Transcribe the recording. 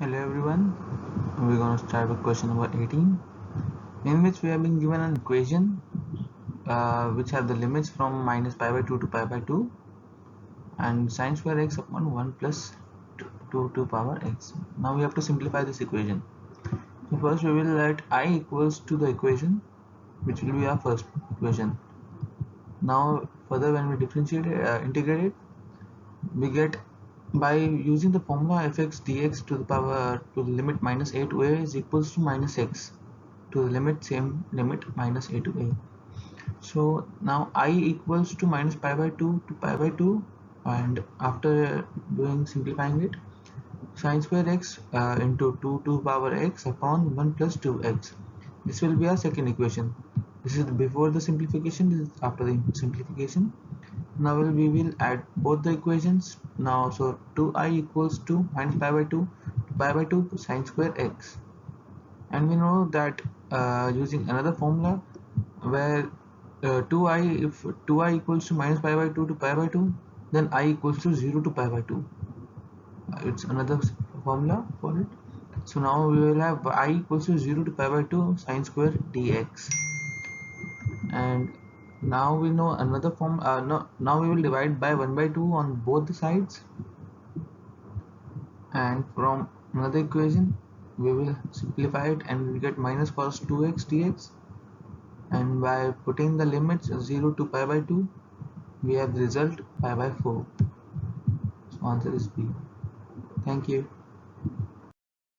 Hello everyone, we're going to start with question number 18, in which we have been given an equation which have the limits from minus pi by 2 to pi by 2 and sine square x upon 1 plus 2 to power x. Now we have to simplify this equation. So first we will let I equals to the equation which will be our first equation. Now further when we differentiate integrate it, we get by using the formula fx dx to the power to the limit minus a to a is equals to minus x to the limit same limit minus a to a. So now I equals to minus pi by 2 to pi by 2, and after doing simplifying it, sine square x into 2 to power x upon 1 plus 2x. This will be our second equation. This is before the simplification, this is after the simplification. Now we will add both the equations now. So 2I equals to minus pi by 2 to pi by 2 sine square x, and we know that using another formula where 2I, if 2I equals to minus pi by 2 to pi by 2, then I equals to 0 to pi by 2. It's another formula for it. So now we will have I equals to 0 to pi by 2 sine square dx, and now we know another form. Now we will divide by 1 by 2 on both the sides, and from another equation we will simplify it and we get minus cos 2x dx, and by putting the limits 0 to pi by 2 we have the result pi by 4. So answer is B. Thank you.